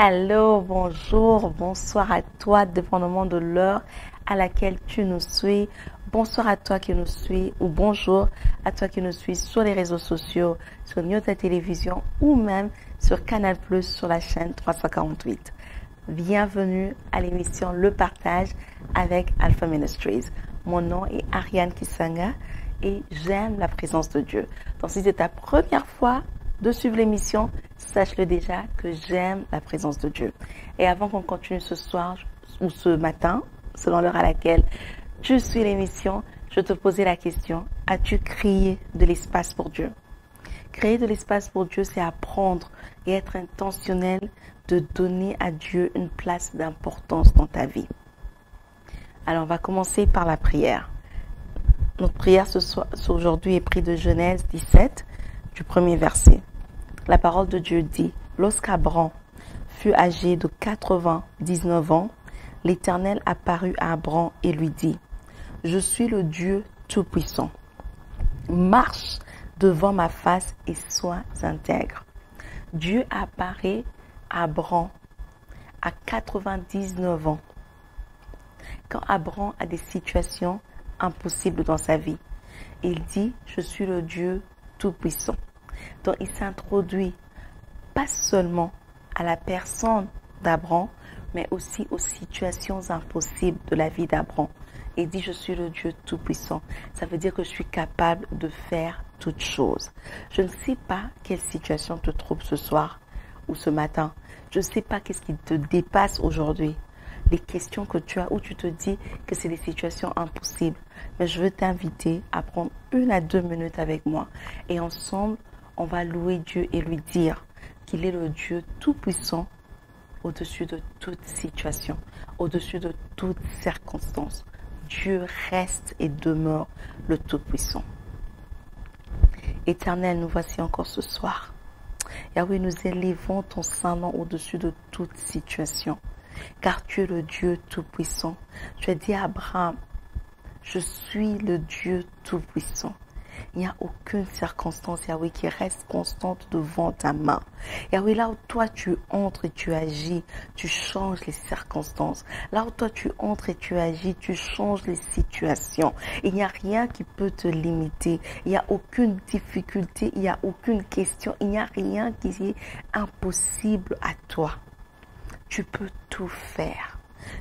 Allô, bonjour, bonsoir à toi, dépendamment de l'heure à laquelle tu nous suis. Bonsoir à toi qui nous suis ou bonjour à toi qui nous suis sur les réseaux sociaux, sur Nyota Télévision ou même sur Canal+, sur la chaîne 348. Bienvenue à l'émission Le Partage avec Alpha Ministries. Mon nom est Ariane Kisanga et j'aime la présence de Dieu. Donc si c'est ta première fois de suivre l'émission, sache-le déjà que j'aime la présence de Dieu. Et avant qu'on continue ce soir ou ce matin, selon l'heure à laquelle tu suis l'émission, je te posais la question, as-tu créé de l'espace pour Dieu? Créer de l'espace pour Dieu, c'est apprendre et être intentionnel de donner à Dieu une place d'importance dans ta vie. Alors, on va commencer par la prière. Notre prière aujourd'hui est prise de Genèse 17, du premier verset. La parole de Dieu dit, « Lorsqu'Abram fut âgé de 99 ans, l'Éternel apparut à Abram et lui dit, « Je suis le Dieu Tout-Puissant. Marche devant ma face et sois intègre. » Dieu apparaît à Abram à 99 ans. Quand Abram a des situations impossibles dans sa vie, il dit, « Je suis le Dieu Tout-Puissant. » Donc, il s'introduit pas seulement à la personne d'Abram, mais aussi aux situations impossibles de la vie d'Abram. Il dit, je suis le Dieu Tout-Puissant. Ça veut dire que je suis capable de faire toutes choses. Je ne sais pas quelle situation te trouve ce soir ou ce matin. Je ne sais pas qu'est-ce qui te dépasse aujourd'hui. Les questions que tu as, où tu te dis que c'est des situations impossibles. Mais je veux t'inviter à prendre 1 à 2 minutes avec moi. Et ensemble, on va louer Dieu et lui dire qu'il est le Dieu Tout-Puissant au-dessus de toute situation, au-dessus de toute circonstance. Dieu reste et demeure le Tout-Puissant. Éternel, nous voici encore ce soir. Yahweh, nous élevons ton Saint-Nom au-dessus de toute situation, car tu es le Dieu Tout-Puissant. Tu as dit à Abraham, je suis le Dieu Tout-Puissant. Il n'y a aucune circonstance, Yahweh, qui reste constante devant ta main. Yahweh, là où toi tu entres et tu agis, tu changes les circonstances. Là où toi tu entres et tu agis, tu changes les situations. Il n'y a rien qui peut te limiter. Il n'y a aucune difficulté, il n'y a aucune question, il n'y a rien qui est impossible à toi. Tu peux tout faire.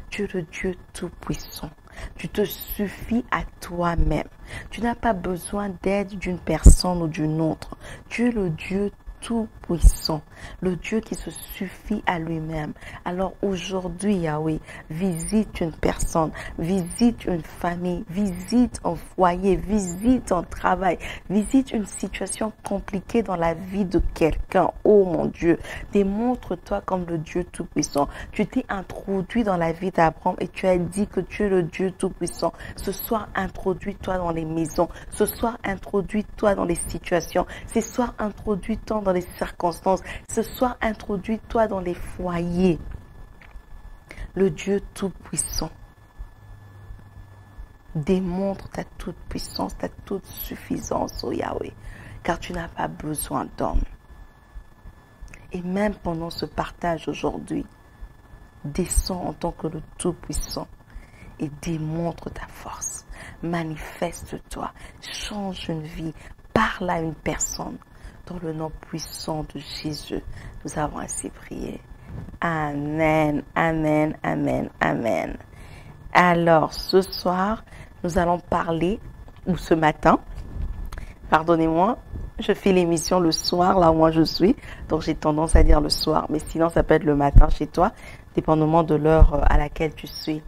Tu es le Dieu Tout-Puissant. Tu te suffis à toi-même. Tu n'as pas besoin d'aide d'une personne ou d'une autre. Tu es le Dieu Tout-Puissant, le Dieu qui se suffit à lui-même. Alors aujourd'hui, Yahweh, visite une personne, visite une famille, visite un foyer, visite un travail, visite une situation compliquée dans la vie de quelqu'un. Oh mon Dieu, démontre-toi comme le Dieu Tout-Puissant. Tu t'es introduit dans la vie d'Abraham et tu as dit que tu es le Dieu Tout-Puissant. Ce soir, introduis-toi dans les maisons. Ce soir, introduis-toi dans les situations. Ce soir, introduis-toi dans les circonstances. Ce soir, introduis-toi dans les foyers. Le Dieu Tout-Puissant démontre ta toute puissance, ta toute suffisance, oh Yahweh, car tu n'as pas besoin d'homme. Et même pendant ce partage aujourd'hui, descends en tant que le Tout-Puissant et démontre ta force. Manifeste-toi, change une vie, parle à une personne. Dans le nom puissant de Jésus, nous avons ainsi prié. Amen, amen, amen, amen. Alors, ce soir, nous allons parler, ou ce matin, pardonnez-moi, je fais l'émission le soir, là où moi je suis, donc j'ai tendance à dire le soir, mais sinon ça peut être le matin chez toi, dépendamment de l'heure à laquelle tu suis.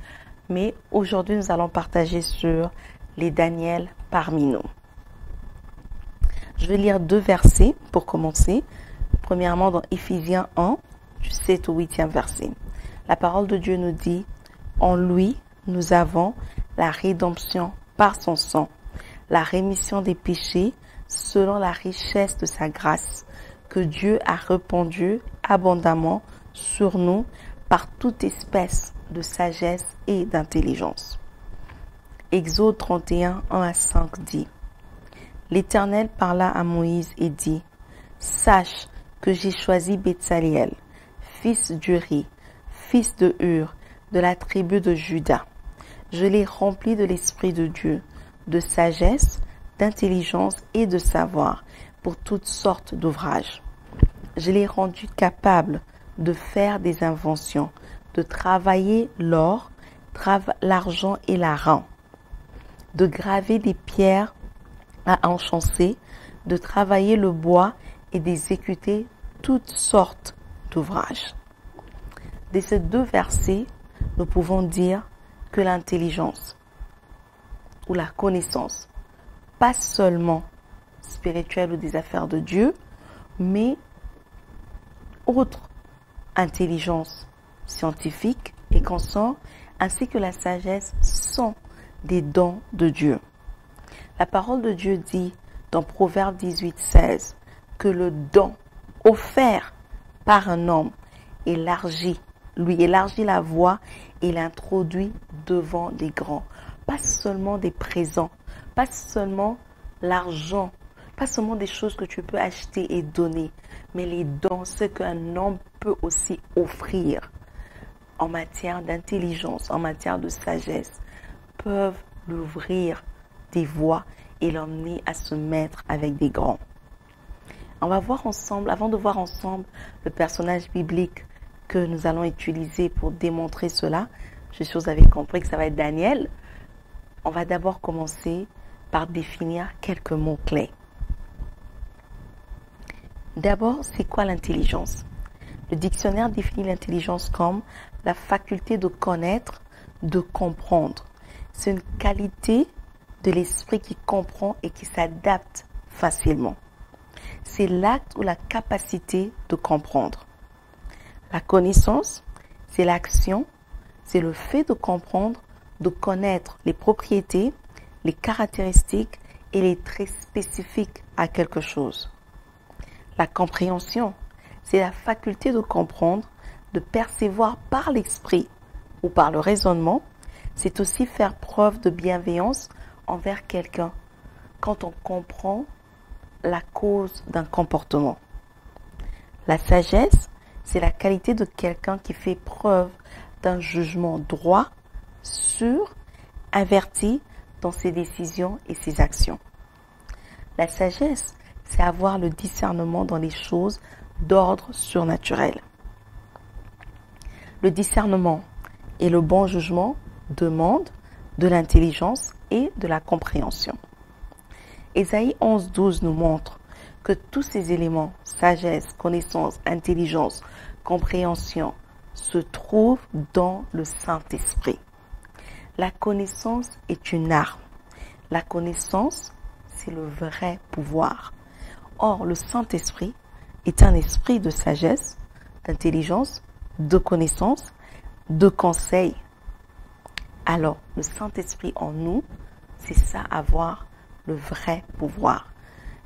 Mais aujourd'hui, nous allons partager sur les Daniel parmi nous. Je vais lire 2 versets pour commencer. Premièrement, dans Éphésiens 1, du 7 au 8e verset. La parole de Dieu nous dit, « En lui, nous avons la rédemption par son sang, la rémission des péchés selon la richesse de sa grâce, que Dieu a répandue abondamment sur nous par toute espèce de sagesse et d'intelligence. » Exode 31, 1 à 5 dit, « L'Éternel parla à Moïse et dit, « Sache que j'ai choisi Betsaliel, fils d'Uri, fils de Hur, de la tribu de Juda. Je l'ai rempli de l'Esprit de Dieu, de sagesse, d'intelligence et de savoir pour toutes sortes d'ouvrages. Je l'ai rendu capable de faire des inventions, de travailler l'or, l'argent et l'airain, de graver des pierres à enchâsser, de travailler le bois et d'exécuter toutes sortes d'ouvrages. De ces deux versets, nous pouvons dire que l'intelligence ou la connaissance, pas seulement spirituelle ou des affaires de Dieu, mais autre intelligence scientifique et consort, ainsi que la sagesse sont des dons de Dieu. La parole de Dieu dit dans Proverbe 18:16 que le don offert par un homme lui élargit la voie et l'introduit devant les grands. Pas seulement des présents, pas seulement l'argent, pas seulement des choses que tu peux acheter et donner, mais les dons, ce qu'un homme peut aussi offrir en matière d'intelligence, en matière de sagesse, peuvent l'ouvrir des voies et l'emmener à se mettre avec des grands. On va voir ensemble, avant de voir ensemble le personnage biblique que nous allons utiliser pour démontrer cela, je suis sûre que vous avez compris que ça va être Daniel. On va d'abord commencer par définir quelques mots-clés. D'abord, c'est quoi l'intelligence? Le dictionnaire définit l'intelligence comme la faculté de connaître, de comprendre. C'est une qualité de l'esprit qui comprend et qui s'adapte facilement. C'est l'acte ou la capacité de comprendre. La connaissance, c'est l'action, c'est le fait de comprendre, de connaître les propriétés, les caractéristiques et les traits spécifiques à quelque chose. La compréhension, c'est la faculté de comprendre, de percevoir par l'esprit ou par le raisonnement. C'est aussi faire preuve de bienveillance envers quelqu'un quand on comprend la cause d'un comportement. La sagesse, c'est la qualité de quelqu'un qui fait preuve d'un jugement droit, sûr, averti dans ses décisions et ses actions. La sagesse, c'est avoir le discernement dans les choses d'ordre surnaturel. Le discernement et le bon jugement demandent de l'intelligence et de la compréhension. Ésaïe 11:12 nous montre que tous ces éléments, sagesse, connaissance, intelligence, compréhension, se trouvent dans le Saint-Esprit. La connaissance est une arme. La connaissance, c'est le vrai pouvoir. Or, le Saint-Esprit est un esprit de sagesse, d'intelligence, de connaissance, de conseil. Alors, le Saint-Esprit en nous, c'est ça, avoir le vrai pouvoir,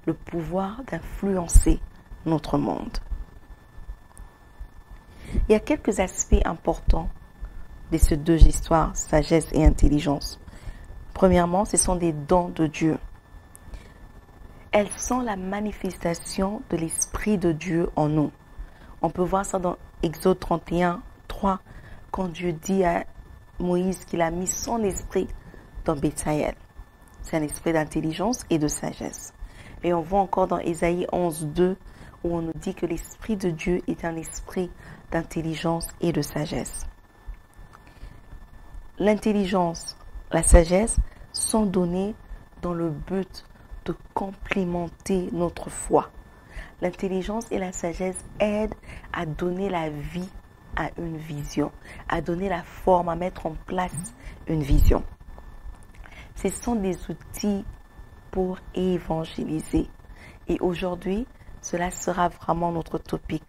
le pouvoir d'influencer notre monde. Il y a quelques aspects importants de ces deux histoires, sagesse et intelligence. Premièrement, ce sont des dons de Dieu. Elles sont la manifestation de l'Esprit de Dieu en nous. On peut voir ça dans Exode 31:3, quand Dieu dit à Moïse qu'il a mis son esprit dans Bétsaïel. C'est un esprit d'intelligence et de sagesse. Et on voit encore dans Ésaïe 11:2 où on nous dit que l'Esprit de Dieu est un esprit d'intelligence et de sagesse. L'intelligence, la sagesse sont données dans le but de complémenter notre foi. L'intelligence et la sagesse aident à donner la vie à une vision, à donner la forme, à mettre en place une vision. Ce sont des outils pour évangéliser. Et aujourd'hui, cela sera vraiment notre topic.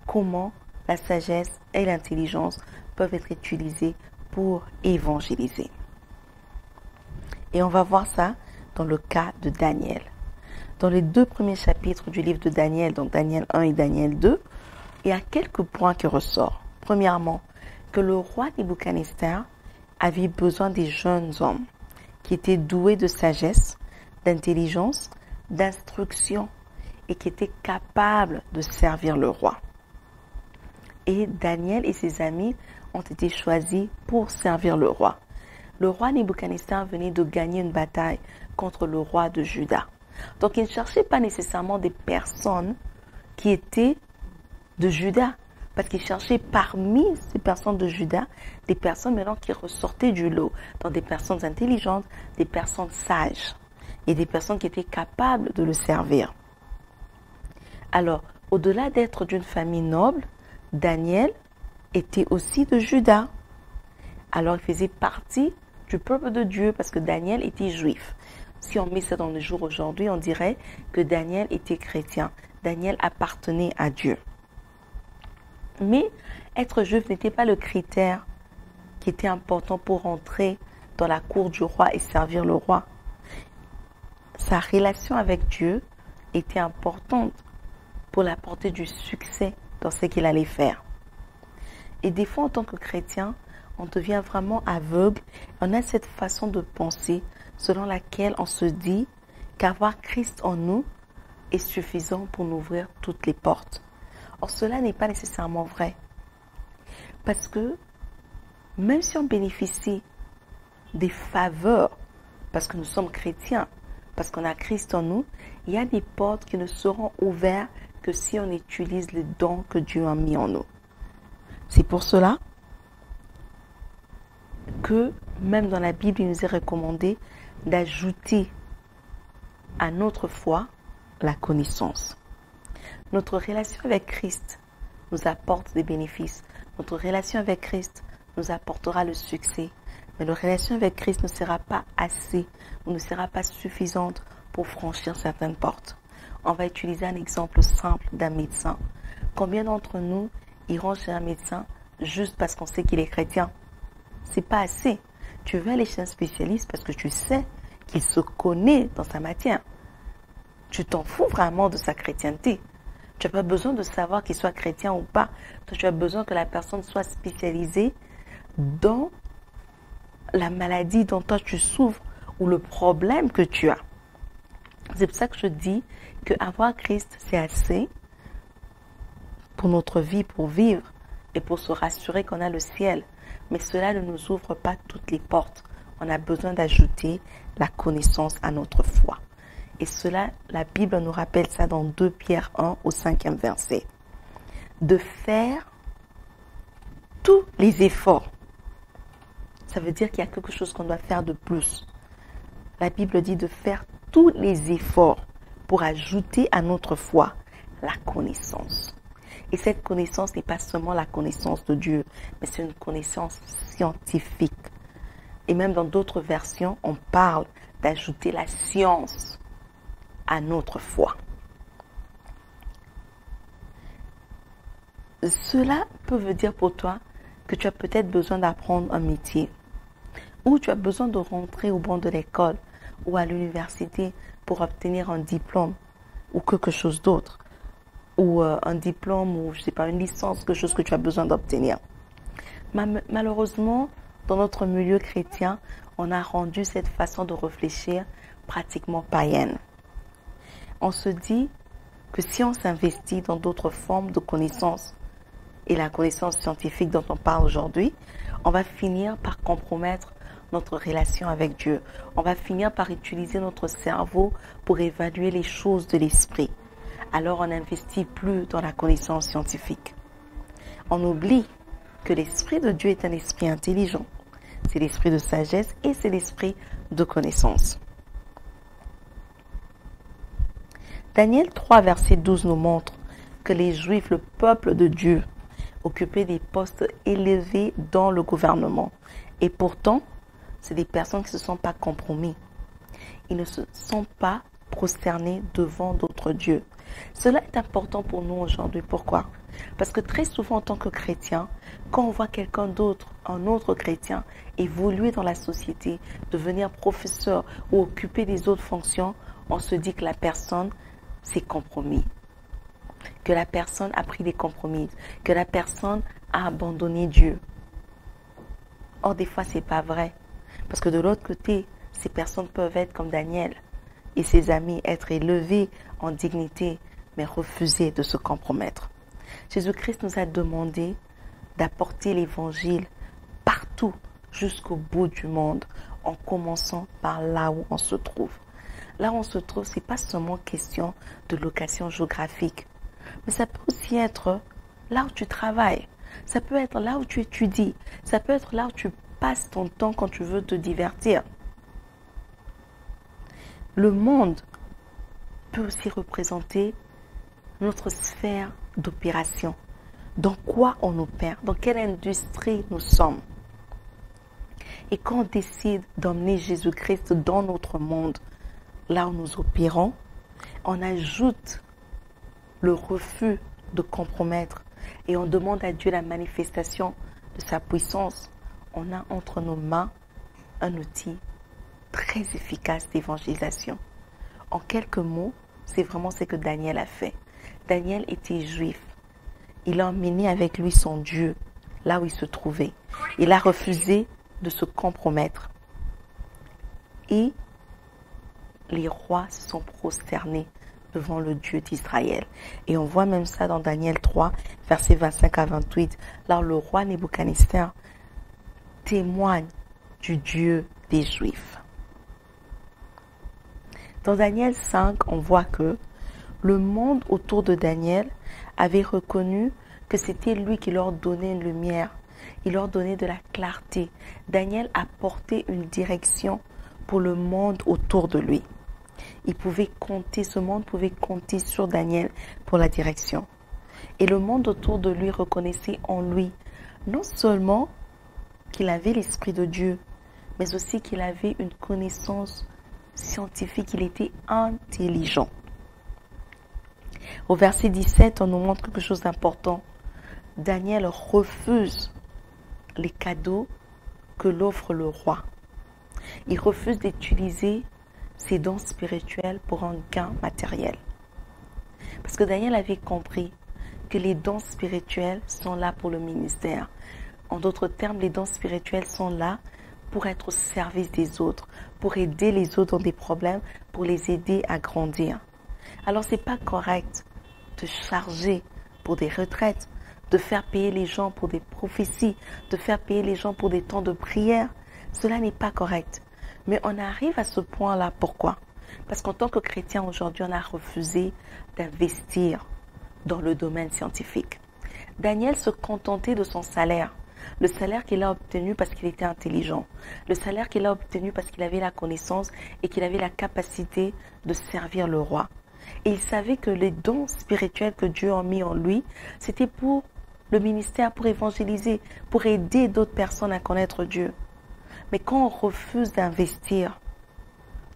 Comment la sagesse et l'intelligence peuvent être utilisées pour évangéliser. Et on va voir ça dans le cas de Daniel. Dans les deux premiers chapitres du livre de Daniel, donc Daniel 1 et Daniel 2, il y a quelques points qui ressortent. Premièrement, que le roi Nebuchadnezzar avait besoin des jeunes hommes qui étaient doués de sagesse, d'intelligence, d'instruction et qui étaient capables de servir le roi. Et Daniel et ses amis ont été choisis pour servir le roi. Le roi Nebuchadnezzar venait de gagner une bataille contre le roi de Juda. Donc il ne cherchait pas nécessairement des personnes qui étaient de Juda, parce qu'il cherchait parmi ces personnes de Juda des personnes maintenant qui ressortaient du lot, donc des personnes intelligentes, des personnes sages et des personnes qui étaient capables de le servir. Alors, au-delà d'être d'une famille noble, Daniel était aussi de Juda. Alors, il faisait partie du peuple de Dieu parce que Daniel était juif. Si on met ça dans le jour aujourd'hui, on dirait que Daniel était chrétien. Daniel appartenait à Dieu. Mais être juif n'était pas le critère qui était important pour entrer dans la cour du roi et servir le roi. Sa relation avec Dieu était importante pour l'apporter du succès dans ce qu'il allait faire. Et des fois, en tant que chrétien, on devient vraiment aveugle. On a cette façon de penser selon laquelle on se dit qu'avoir Christ en nous est suffisant pour nous ouvrir toutes les portes. Or, cela n'est pas nécessairement vrai. Parce que même si on bénéficie des faveurs, parce que nous sommes chrétiens, parce qu'on a Christ en nous, il y a des portes qui ne seront ouvertes que si on utilise les dons que Dieu a mis en nous. C'est pour cela que même dans la Bible, il nous est recommandé d'ajouter à notre foi la connaissance. Notre relation avec Christ nous apporte des bénéfices. Notre relation avec Christ nous apportera le succès. Mais notre relation avec Christ ne sera pas assez ou ne sera pas suffisante pour franchir certaines portes. On va utiliser un exemple simple d'un médecin. Combien d'entre nous iront chez un médecin juste parce qu'on sait qu'il est chrétien? C'est pas assez. Tu veux aller chez un spécialiste parce que tu sais qu'il se connaît dans sa matière. Tu t'en fous vraiment de sa chrétienté. Tu n'as pas besoin de savoir qu'il soit chrétien ou pas. Toi, tu as besoin que la personne soit spécialisée dans la maladie dont toi tu souffres ou le problème que tu as. C'est pour ça que je dis qu'avoir Christ, c'est assez pour notre vie, pour vivre et pour se rassurer qu'on a le ciel. Mais cela ne nous ouvre pas toutes les portes. On a besoin d'ajouter la connaissance à notre foi. Et cela, la Bible nous rappelle ça dans 2 Pierre 1 au 5e verset. De faire tous les efforts. Ça veut dire qu'il y a quelque chose qu'on doit faire de plus. La Bible dit de faire tous les efforts pour ajouter à notre foi la connaissance. Et cette connaissance n'est pas seulement la connaissance de Dieu, mais c'est une connaissance scientifique. Et même dans d'autres versions, on parle d'ajouter la science à notre foi. Cela peut dire pour toi que tu as peut-être besoin d'apprendre un métier, ou tu as besoin de rentrer au banc de l'école ou à l'université pour obtenir un diplôme ou quelque chose d'autre, ou un diplôme ou je sais pas, une licence, quelque chose que tu as besoin d'obtenir. Malheureusement, dans notre milieu chrétien, on a rendu cette façon de réfléchir pratiquement païenne. On se dit que si on s'investit dans d'autres formes de connaissances et la connaissance scientifique dont on parle aujourd'hui, on va finir par compromettre notre relation avec Dieu. On va finir par utiliser notre cerveau pour évaluer les choses de l'esprit. Alors on n'investit plus dans la connaissance scientifique. On oublie que l'esprit de Dieu est un esprit intelligent. C'est l'esprit de sagesse et c'est l'esprit de connaissance. Daniel 3, verset 12 nous montre que les Juifs, le peuple de Dieu, occupaient des postes élevés dans le gouvernement. Et pourtant, c'est des personnes qui ne se sont pas compromis. Ils ne se sont pas prosternés devant d'autres dieux. Cela est important pour nous aujourd'hui. Pourquoi? Parce que très souvent, en tant que chrétien, quand on voit quelqu'un d'autre, un autre chrétien, évoluer dans la société, devenir professeur ou occuper des autres fonctions, on se dit que la personne s'est compromis, que la personne a pris des compromis, que la personne a abandonné Dieu. Or, des fois, c'est pas vrai. Parce que de l'autre côté, ces personnes peuvent être comme Daniel et ses amis, être élevés en dignité, mais refuser de se compromettre. Jésus-Christ nous a demandé d'apporter l'évangile partout, jusqu'au bout du monde, en commençant par là où on se trouve. Là où on se trouve, ce n'est pas seulement question de location géographique, mais ça peut aussi être là où tu travailles, ça peut être là où tu étudies, ça peut être là où tu passes ton temps quand tu veux te divertir. Le monde peut aussi représenter notre sphère d'opération. Dans quoi on opère, dans quelle industrie nous sommes. Et quand on décide d'emmener Jésus-Christ dans notre monde, là où nous opérons, on ajoute le refus de compromettre et on demande à Dieu la manifestation de sa puissance. On a entre nos mains un outil très efficace d'évangélisation. En quelques mots, c'est vraiment ce que Daniel a fait. Daniel était juif. Il a emmené avec lui son Dieu, là où il se trouvait. Il a refusé de se compromettre. Et les rois se sont prosternés devant le Dieu d'Israël. Et on voit même ça dans Daniel 3, versets 25 à 28. Là, le roi Nebuchadnezzar témoigne du Dieu des Juifs. Dans Daniel 5, on voit que le monde autour de Daniel avait reconnu que c'était lui qui leur donnait une lumière. Il leur donnait de la clarté. Daniel apportait une direction pour le monde autour de lui. Il pouvait compter, ce monde pouvait compter sur Daniel pour la direction. Et le monde autour de lui reconnaissait en lui non seulement qu'il avait l'Esprit de Dieu, mais aussi qu'il avait une connaissance scientifique, il était intelligent. Au verset 17, on nous montre quelque chose d'important. Daniel refuse les cadeaux que l'offre le roi. Il refuse d'utiliser ses dons spirituels pour un gain matériel. Parce que Daniel avait compris que les dons spirituels sont là pour le ministère. En d'autres termes, les dons spirituels sont là pour être au service des autres, pour aider les autres dans des problèmes, pour les aider à grandir. Alors, ce n'est pas correct de charger pour des retraites, de faire payer les gens pour des prophéties, de faire payer les gens pour des temps de prière. Cela n'est pas correct. Mais on arrive à ce point-là. Pourquoi? Parce qu'en tant que chrétien aujourd'hui, on a refusé d'investir dans le domaine scientifique. Daniel se contentait de son salaire. Le salaire qu'il a obtenu parce qu'il était intelligent. Le salaire qu'il a obtenu parce qu'il avait la connaissance et qu'il avait la capacité de servir le roi. Et il savait que les dons spirituels que Dieu a mis en lui, c'était pour le ministère, pour évangéliser, pour aider d'autres personnes à connaître Dieu. Mais quand on refuse d'investir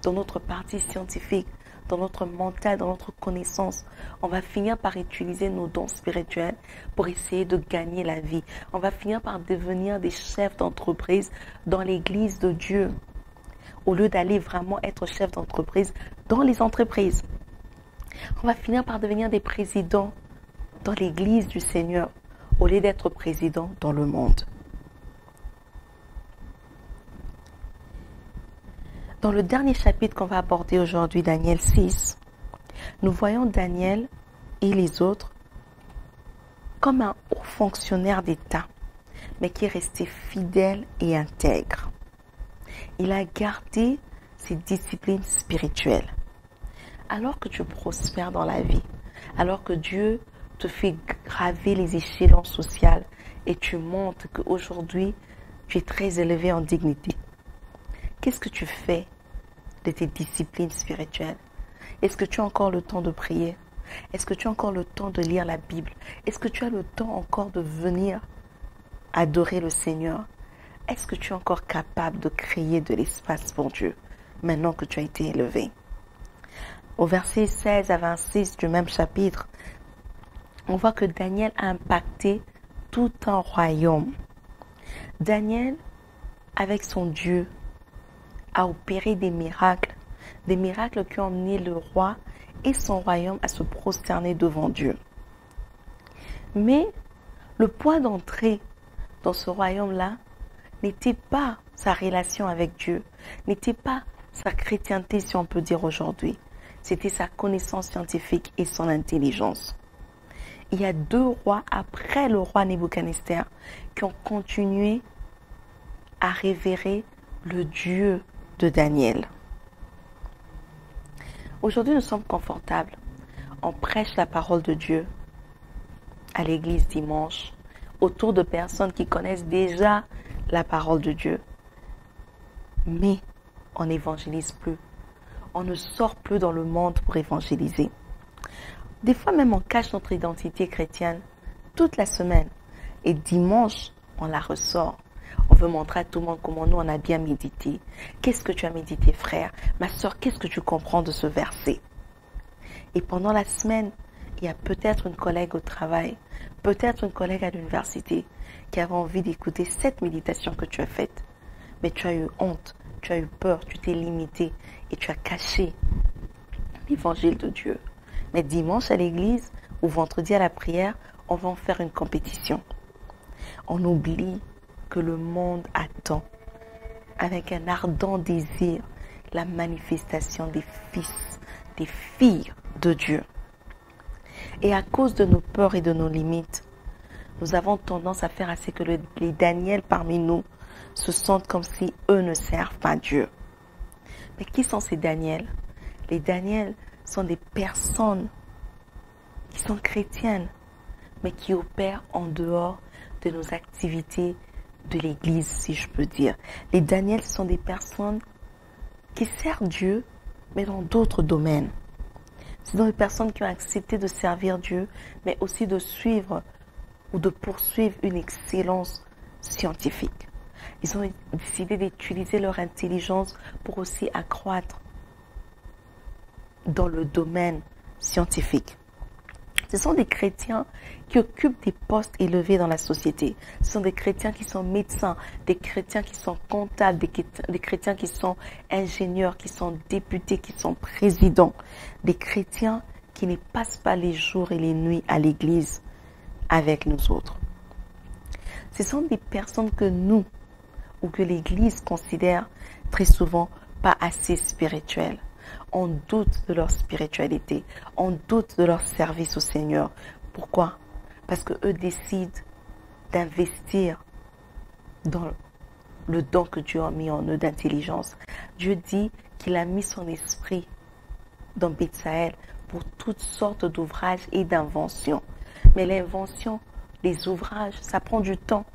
dans notre partie scientifique, dans notre mental, dans notre connaissance, on va finir par utiliser nos dons spirituels pour essayer de gagner la vie. On va finir par devenir des chefs d'entreprise dans l'église de Dieu, au lieu d'aller vraiment être chef d'entreprise dans les entreprises. On va finir par devenir des présidents dans l'église du Seigneur, au lieu d'être président dans le monde. Dans le dernier chapitre qu'on va aborder aujourd'hui, Daniel 6, nous voyons Daniel et les autres comme un haut fonctionnaire d'État, mais qui est resté fidèle et intègre. Il a gardé ses disciplines spirituelles. Alors que tu prospères dans la vie, alors que Dieu te fait graver les échelons sociaux et tu montres qu'aujourd'hui, tu es très élevé en dignité, qu'est-ce que tu fais de tes disciplines spirituelles? Est-ce que tu as encore le temps de prier? Est-ce que tu as encore le temps de lire la Bible? Est-ce que tu as le temps encore de venir adorer le Seigneur? Est-ce que tu es encore capable de créer de l'espace pour Dieu maintenant que tu as été élevé? Au verset 16 à 26 du même chapitre, on voit que Daniel a impacté tout un royaume. Daniel, avec son Dieu, a opéré des miracles qui ont amené le roi et son royaume à se prosterner devant Dieu. Mais le point d'entrée dans ce royaume-là n'était pas sa relation avec Dieu, n'était pas sa chrétienté, si on peut dire aujourd'hui. C'était sa connaissance scientifique et son intelligence. il y a 2 rois après le roi Nebuchadnezzar qui ont continué à révérer le Dieu de Daniel. Aujourd'hui, nous sommes confortables. On prêche la parole de Dieu à l'église dimanche, autour de personnes qui connaissent déjà la parole de Dieu. Mais on n'évangélise plus. On ne sort plus dans le monde pour évangéliser. Des fois même on cache notre identité chrétienne toute la semaine. Et dimanche, on la ressort. On veut montrer à tout le monde comment nous on a bien médité. Qu'est-ce que tu as médité, frère? Ma soeur, qu'est-ce que tu comprends de ce verset? Et pendant la semaine, il y a peut-être une collègue au travail, peut-être une collègue à l'université qui avait envie d'écouter cette méditation que tu as faite. Mais tu as eu honte, tu as eu peur, tu t'es limité et tu as caché l'évangile de Dieu. Mais dimanche à l'église ou vendredi à la prière, on va en faire une compétition. On oublie que le monde attend avec un ardent désir la manifestation des fils, des filles de Dieu. Et à cause de nos peurs et de nos limites, nous avons tendance à faire à ce que les Daniel parmi nous se sentent comme si eux ne servent pas Dieu. Mais qui sont ces Daniel? Les Daniel sont des personnes qui sont chrétiennes, mais qui opèrent en dehors de nos activités de l'Église, si je peux dire. Les Daniel sont des personnes qui servent Dieu, mais dans d'autres domaines. Ce sont des personnes qui ont accepté de servir Dieu, mais aussi de suivre ou de poursuivre une excellence scientifique. Ils ont décidé d'utiliser leur intelligence pour aussi accroître dans le domaine scientifique. Ce sont des chrétiens qui occupent des postes élevés dans la société. Ce sont des chrétiens qui sont médecins, des chrétiens qui sont comptables, des chrétiens qui sont ingénieurs, qui sont députés, qui sont présidents. Des chrétiens qui ne passent pas les jours et les nuits à l'église avec nous autres. Ce sont des personnes que nous, ou que l'église considère très souvent pas assez spirituelles. On doute de leur spiritualité, on doute de leur service au Seigneur. Pourquoi? Parce qu'eux décident d'investir dans le don que Dieu a mis en eux d'intelligence. Dieu dit qu'il a mis son esprit dans Bethsaël pour toutes sortes d'ouvrages et d'inventions. Mais l'invention, les ouvrages, ça prend du temps.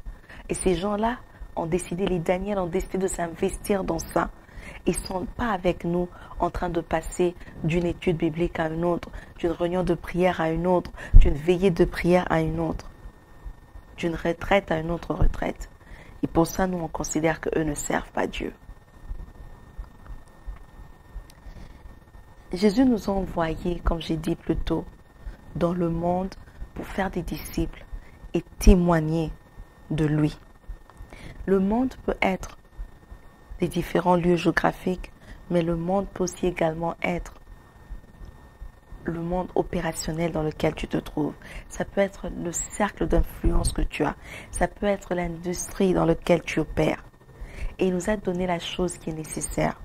Et ces gens-là ont décidé, les Daniel ont décidé de s'investir dans ça. Ils ne sont pas avec nous en train de passer d'une étude biblique à une autre, d'une réunion de prière à une autre, d'une veillée de prière à une autre, d'une retraite à une autre retraite. Et pour ça, nous, on considère qu'eux ne servent pas Dieu. Jésus nous a envoyés, comme j'ai dit plus tôt, dans le monde pour faire des disciples et témoigner de lui. Le monde peut être des différents lieux géographiques, mais le monde peut aussi également être le monde opérationnel dans lequel tu te trouves. Ça peut être le cercle d'influence que tu as. Ça peut être l'industrie dans laquelle tu opères. Et il nous a donné la chose qui est nécessaire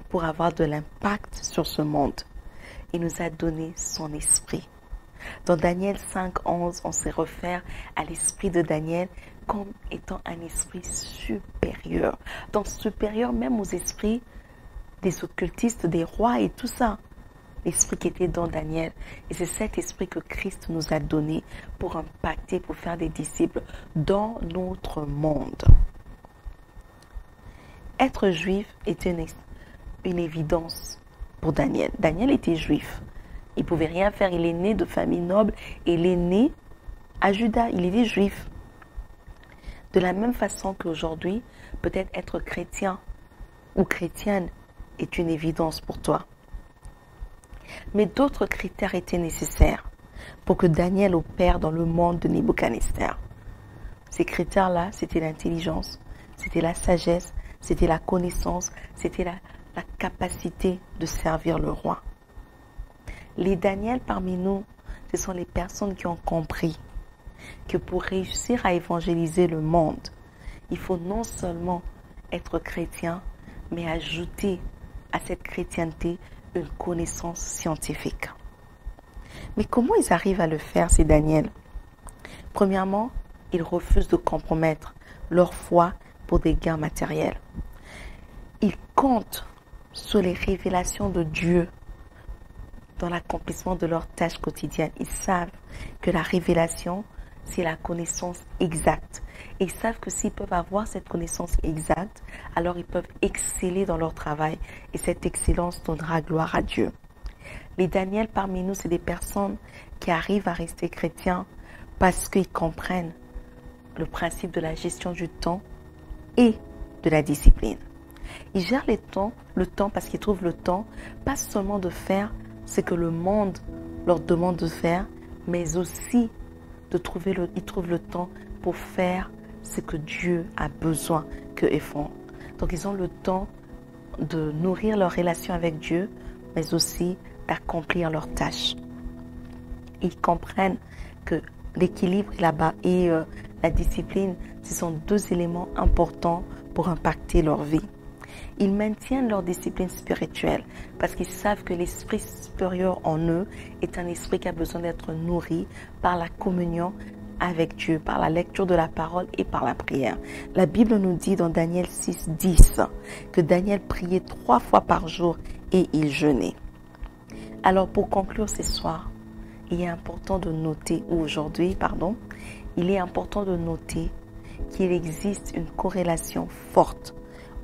pour avoir de l'impact sur ce monde. Il nous a donné son esprit. Dans Daniel 5:11, on se réfère à l'esprit de Daniel comme étant un esprit supérieur. Donc supérieur même aux esprits des occultistes, des rois et tout ça. L'esprit qui était dans Daniel. Et c'est cet esprit que Christ nous a donné pour impacter, pour faire des disciples dans notre monde. Être juif était une évidence pour Daniel. Daniel était juif. Il ne pouvait rien faire. Il est né de famille noble et il est né à Juda. Il était juif. De la même façon qu'aujourd'hui, peut-être être chrétien ou chrétienne est une évidence pour toi. Mais d'autres critères étaient nécessaires pour que Daniel opère dans le monde de Nebuchadnezzar. Ces critères-là, c'était l'intelligence, c'était la sagesse, c'était la connaissance, c'était la capacité de servir le roi. Les Daniel parmi nous, ce sont les personnes qui ont compris que pour réussir à évangéliser le monde, il faut non seulement être chrétien, mais ajouter à cette chrétienté une connaissance scientifique. Mais comment ils arrivent à le faire, ces Daniel? Premièrement, ils refusent de compromettre leur foi pour des gains matériels. Ils comptent sur les révélations de Dieu dans l'accomplissement de leurs tâches quotidiennes. Ils savent que la révélation, c'est la connaissance exacte. Et ils savent que s'ils peuvent avoir cette connaissance exacte, alors ils peuvent exceller dans leur travail. Et cette excellence donnera gloire à Dieu. Les Daniel parmi nous, c'est des personnes qui arrivent à rester chrétiens parce qu'ils comprennent le principe de la gestion du temps et de la discipline. Ils gèrent le temps parce qu'ils trouvent le temps, pas seulement de faire ce que le monde leur demande de faire, mais aussi ils trouvent le temps pour faire ce que Dieu a besoin qu'eux font. Donc ils ont le temps de nourrir leur relation avec Dieu, mais aussi d'accomplir leurs tâches. Ils comprennent que l'équilibre et la discipline, ce sont deux éléments importants pour impacter leur vie. Ils maintiennent leur discipline spirituelle parce qu'ils savent que l'esprit supérieur en eux est un esprit qui a besoin d'être nourri par la communion avec Dieu, par la lecture de la parole et par la prière. La Bible nous dit dans Daniel 6, 10 que Daniel priait 3 fois par jour et il jeûnait. Alors pour conclure ce soir, il est important de noter qu'il existe une corrélation forte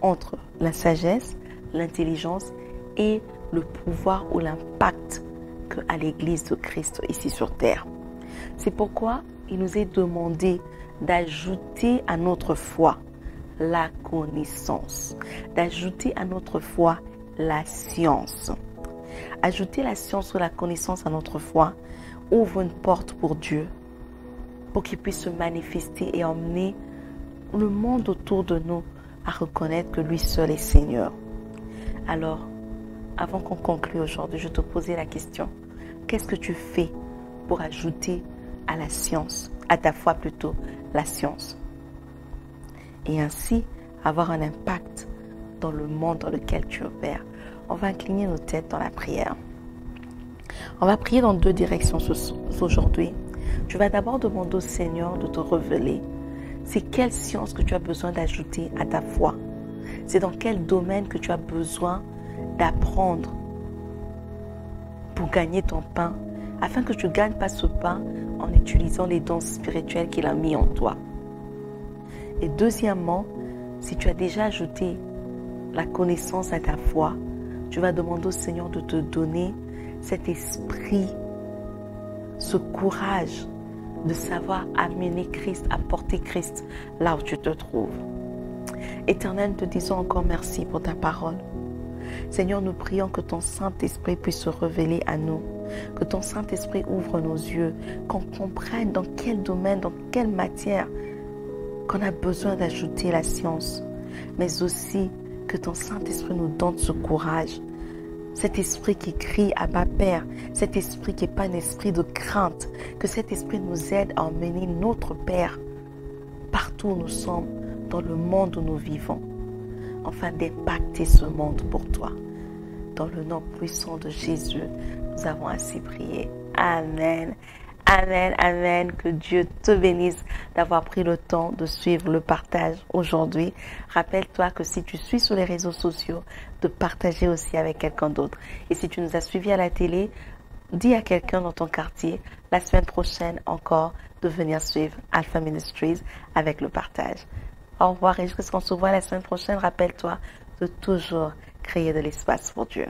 entre la sagesse, l'intelligence et le pouvoir ou l'impact qu'a l'Église de Christ ici sur terre. C'est pourquoi il nous est demandé d'ajouter à notre foi la connaissance, d'ajouter à notre foi la science. Ajouter la science ou la connaissance à notre foi ouvre une porte pour Dieu, pour qu'il puisse se manifester et emmener le monde autour de nous à reconnaître que lui seul est Seigneur. Alors, avant qu'on conclue aujourd'hui, je te posais la question. Qu'est-ce que tu fais pour ajouter à la science, à ta foi plutôt, la science? Et ainsi, avoir un impact dans le monde dans lequel tu opères. On va incliner nos têtes dans la prière. On va prier dans 2 directions aujourd'hui. Tu vas d'abord demander au Seigneur de te révéler c'est quelle science que tu as besoin d'ajouter à ta foi. C'est dans quel domaine que tu as besoin d'apprendre pour gagner ton pain, afin que tu ne gagnes pas ce pain en utilisant les dons spirituels qu'il a mis en toi. Et deuxièmement, si tu as déjà ajouté la connaissance à ta foi, tu vas demander au Seigneur de te donner cet esprit, ce courage de savoir amener Christ, apporter Christ là où tu te trouves. Éternel, nous te disons encore merci pour ta parole. Seigneur, nous prions que ton Saint-Esprit puisse se révéler à nous, que ton Saint-Esprit ouvre nos yeux, qu'on comprenne dans quel domaine, dans quelle matière qu'on a besoin d'ajouter la science, mais aussi que ton Saint-Esprit nous donne ce courage. Cet esprit qui crie Abba Père, cet esprit qui n'est pas un esprit de crainte, que cet esprit nous aide à emmener notre Père partout où nous sommes, dans le monde où nous vivons, afin d'impacter ce monde pour toi. Dans le nom puissant de Jésus, nous avons ainsi prié. Amen. Amen, amen. Que Dieu te bénisse d'avoir pris le temps de suivre le partage aujourd'hui. Rappelle-toi que si tu suis sur les réseaux sociaux, de partager aussi avec quelqu'un d'autre. Et si tu nous as suivis à la télé, dis à quelqu'un dans ton quartier, la semaine prochaine encore, de venir suivre Alpha Ministries avec le partage. Au revoir et jusqu'à ce qu'on se voit la semaine prochaine, rappelle-toi de toujours créer de l'espace pour Dieu.